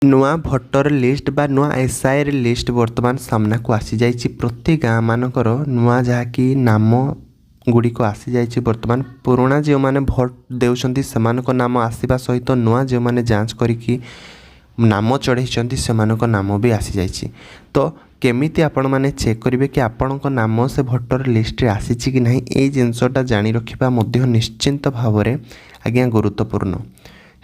नुआ voter list बा नुआ एसआईआर लिस्ट वर्तमान सामना को आसी जाइछि। प्रति गाँ मानकर नुआ जहाँकि नाम गुड़िक आसी जाइछि। वर्तमान पुराना जो मैंने भोट देउछंती सेमानक नाम आसीबा सहित नुआ जो मैंने जांच करिकी नाम चढ़ाई से नाम भी आसी जाइछि। तो केमिति आपण माने चेक करेंगे कि आपणक नाम से भोटर लिस्ट रे आसीछि कि नहीं, ये जिनसटा जानी रखिबा मध्य निश्चिंत भाव में आज्ञा गुरुत्वपूर्ण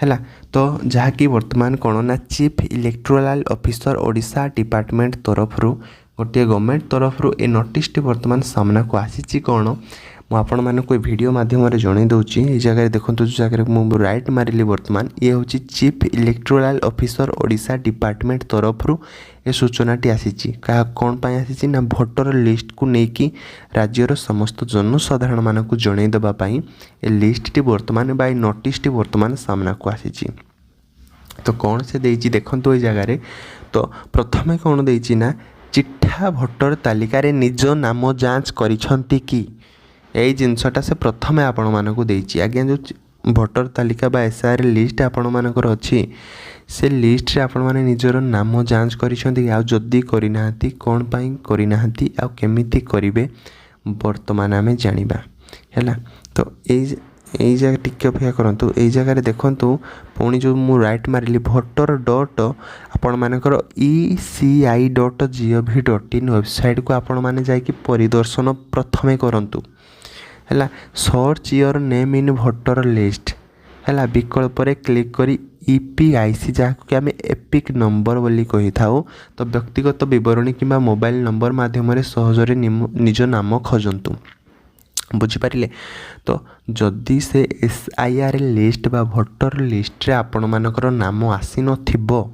है। तो जहाँकि वर्तमान कौन ना chief electoral officer Odisha department तरफ गोटे गवर्नमेंट तरफ ए नोटिस टी वर्तमान सामना को आसी कौन मुझे मैंने कोई वीडियो माध्यम जन दूसरी। ये जगह देखो जो जगह मुझे राइट मारिली वर्तमान ये हूँ chief electoral officer Odisha department तरफ ए सूचनाटी आसी कौन पाई आसी ना भोटर लिस्ट को लेकिन राज्यर समस्त जनसाधारण मानक जन देवाई ए लिस्ट टी वर्तमान बाय नोटिस टी वर्तमान सामना को आसी। तो कौन से देती देखो ये जगार तो प्रथम कौन देती ना चिठा भोटर तालिकार निज नाम जांच करिछंती कि यही जिनसटा से प्रथमे आपण मानक देती। आज्ञा जो भोटर तालिका बा एसआईआर लिस्ट आपण मानकर अच्छी से लिस्ट रे आपण माने निजर नाम जांच करिछंती आ जदी करिनाहांती कोन पई करिनाहांती आ केमिति करिवे वर्तमान आमे जानिबा हैला। तो यही जगह टिके अपेक्षा करंतु यही जगह देखंतु पुणी जो मु राइट मारिली भोटर डॉट आपण मानकर ECI.gov.in वेबसाइट को आपण माने जाइकी परिदर्शन प्रथमे करंतु हैला। Search your name in voter list हैला विकल्प रे क्लिक करी EPIC जहाँ कि आम एपिक नंबर बोली कही थाउ। तो व्यक्तिगत विवरणी किंबा मोबाइल नंबर माध्यम सहजरे निज नाम खोजंतु बुझिपारे। तो जदि से एसआईआर लिस्ट बा भोटर लिस्ट रे आपण मानकर नाम आसी नथिबो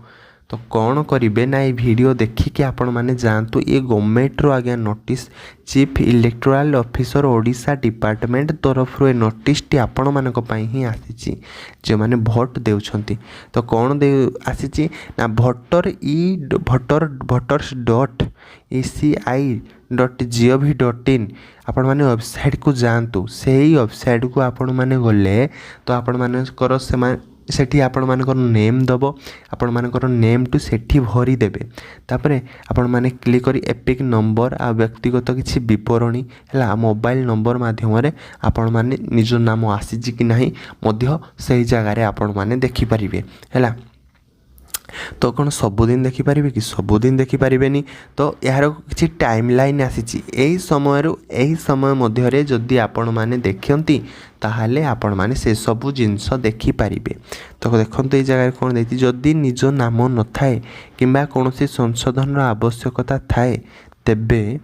तो कौन करेंगे ना ये वीडियो देखिए आपण मैंने जातु ये गवर्नमेंट रो आज्ञा notice chief electoral officer Odisha department तरफ ए नोटिस टी आपण मानक पई ही आसी जो माने भोट देउछंती। तो कौन दे आसी ना भोटर्स डॉट ECI.gov.in आपण माने वेबसाइट को जानतु से ही वेबसाइट को आपण माने गले तो आपण मानकर सेठी आपण मानकर नेम दबो आपण मानकर नेम टू सेठी भरी देबे तापरे आपण माने क्लिक करी एपिक नंबर आ व्यक्तिगत किछि विवरणी हैला मोबाइल नंबर माध्यम रे आपण माने निज नाम आसी कि नहीं मध्य सही जगह रे आपण माने देखि परिबे हैला। तो कौन सबुदिन देखिपारे कि सबुदिन देखिपारे तो यार किसी टाइम लाइन आसी यही समय मध्य जदि आपण मैंने देखती ताहले आपण मैंने से सबू जिनस देखिपारे। तो देखो ये जगह कौन देती जदि निज नाम न थाए किंबा कौन संशोधन आवश्यकता थाए तेबे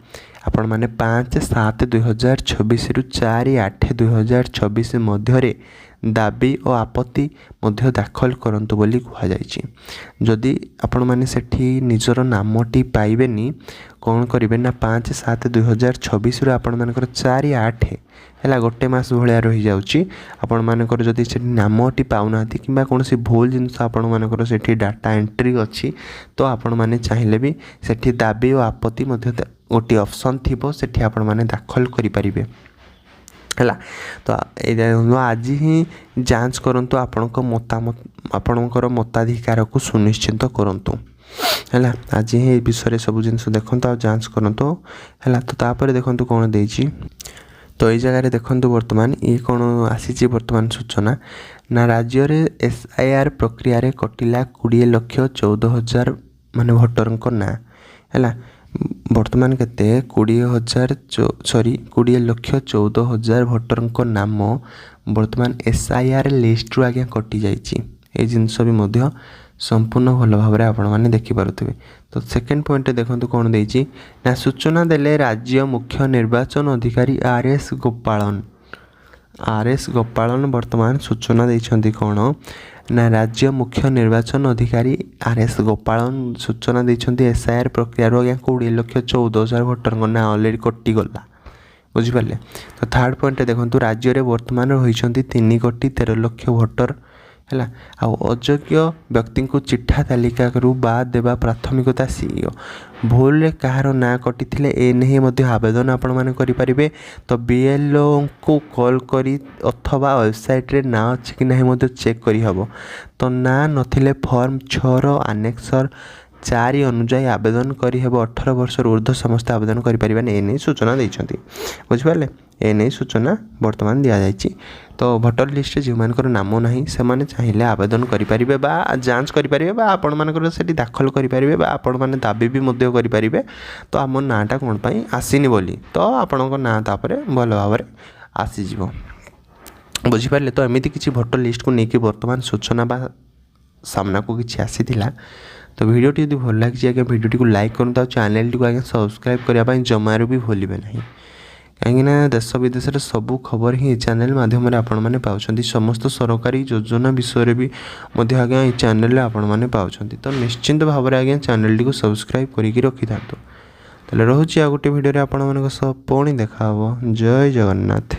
आपण मैंने 5/7/2024 रु 4/8/2024 मध्य दाबी और आपत्ति मध्य दाखल करंतु बोली कहा जायछि। जदि आपण माने सेठी निजर नामटी पाइबेनी कौन करेंगे ना 5/7/2024 रु आपण मानकर 4/8 है गोटे मास भाया रही जाऊँगी। आपण मानकर जदि से नामटी पाऊना कि कौन भूल जिनस आपण मानकर सेठी डाटा एंट्री अच्छी तो आपण माने चाहिए भी सेठी दाबी और आपत्ति मध्य गोटे ऑप्शन थी सेठी आपण माने दाखल करि परिबे हैला। तो आज ही जांच करंतु आपणक मतामत आपणकर मताधिकार को सुनिश्चित करंतु हैला। आज ही विषय सब जिन देखंतु आ जांच करंतु हैला। तो तापर देखंतु कौन देछि तो ये जगह देखंतु वर्तमान ये कौन आसी वर्तमान सूचना ना राज्य रे एसआईआर प्रक्रिया रे कटिला 20,14,000 माने भोटर ना हैला। वर्तमान केते 20,14,000 भोटर नाम वर्तमान एसआईआर लिस्ट रू आज्ञा कटि जाइछि। ए जिनस भी मध्य संपूर्ण भल भाव में आपण मैंने देखिपे। तो सेकेंड पॉइंट देखो कौन देछि ना सूचना देले राज्य मुख्य निर्वाचन अधिकारी RS गोपालन वर्तमान सूचना देइछंती कौन ना राज्य मुख्य निर्वाचन अधिकारी RS गोपालन सूचना देइछंती एसआईआर प्रक्रिया 20,14,000 भोटर ना ऑलरेडी कटि गला बुझिपारे। तो थर्ड पॉइंट देखो राज्य में वर्तमान रही 3,13,00,000 भोटर ହେଲା। ଆଉ ଅଯୋଗ୍ୟ ବ୍ୟକ୍ତିଙ୍କୁ ଚିଠା ତାଲିକାରୁ ବାଦ୍ ଦେବା ପ୍ରାଥମିକତା ସିଇଓ। ଭୁଲରେ କାହାର ନାଁ କଟିଥିଲେ ଏ ନେଇ ମଧ୍ୟ ଆବେଦନ ଆପଣମାନେ କରିପାରିବେ। ତ BLOଙ୍କୁ କଲ୍ କରି ଅଥବା ୱେବସାଇଟ୍ରେ ନାଁ ଅଛି କି ନାହିଁ ମଧ୍ୟ ଚେକ୍ କରିହେବ। ତ ନାଁ ନଥିଲେ ଫର୍ମ 6ର ଆନେକ୍ସର 4 ଅନୁଯାୟୀ ଆବେଦନ କରିହେବ। 18 ବର୍ଷରୁ ଉର୍ଦ୍ଧ୍ୱ ସମସ୍ତେ ଆବେଦନ କରିପାରିବେନି, ଏ ନେଇ ସୂଚନା ଦେଇଛନ୍ତି। ବୁଝିପାରିଲେ, ଏ ନେଇ ସୂଚନା ବର୍ତ୍ତମାନ ଦିଆଯାଇଛି। ତ ଭୋଟର ଲିଷ୍ଟରେ ଯେଉଁମାନଙ୍କର ନାମ ନାହିଁ ସେମାନେ ଚାହିଁଲେ ଆବେଦନ କରିପାରିବେ ବା ଯାଞ୍ଚ କରିପାରିବେ ବା ଆପଣମାନଙ୍କର ସେଠି ଦାଖଲ କରିପାରିବେ ବା ଆପଣମାନେ ଦାବି ବି ମଧ୍ୟ କରିପାରିବେ। ତ ଆମ ନାଁଟା କ'ଣ ପାଇଁ ଆସିନି ବୋଲି, ତ ଆପଣଙ୍କ ନାଁ ତାପରେ ଭଲ ଭାବରେ ଆସିଯିବ। ବୁଝିପାରିଲେ, ତ ଏମିତି କିଛି ଭୋଟର ଲିଷ୍ଟକୁ ନେଇକି ବର୍ତ୍ତମାନ ସୂଚନା ବା ସାମ୍ନାକୁ କିଛି ଆସିଥିଲା। ତ ଭିଡ଼ିଓଟି ଯଦି ଭଲ ଲାଗିଛି ଆଜ୍ଞା ଭିଡ଼ିଓଟିକୁ ଲାଇକ୍ କରନ୍ତୁ ଆଉ ଚ୍ୟାନେଲଟିକୁ ଆଜ୍ଞା ସବସ୍କ୍ରାଇବ୍ କରିବା ପାଇଁ ଜମାରୁ ବି ଭୁଲିବେ ନାହିଁ। କାହିଁକିନା ଦେଶ ବିଦେଶରେ ସବୁ ଖବର ହିଁ ଏ ଚ୍ୟାନେଲ୍ ମାଧ୍ୟମରେ ଆପଣମାନେ ପାଉଛନ୍ତି। ସମସ୍ତ ସରକାରୀ ଯୋଜନା ବିଷୟରେ ବି ମଧ୍ୟ ଆଜ୍ଞା ଏ ଚ୍ୟାନେଲ୍ରେ ଆପଣମାନେ ପାଉଛନ୍ତି। ତ ନିଶ୍ଚିନ୍ତ ଭାବରେ ଆଜ୍ଞା ଚ୍ୟାନେଲ୍ଟିକୁ ସବସ୍କ୍ରାଇବ୍ କରିକି ରଖିଥାନ୍ତୁ। ତାହେଲେ ରହୁଛି ଆଉ ଗୋଟେ ଭିଡ଼ିଓରେ ଆପଣମାନଙ୍କ ସହ ପୁଣି ଦେଖା ହେବ। ଜୟ ଜଗନ୍ନାଥ।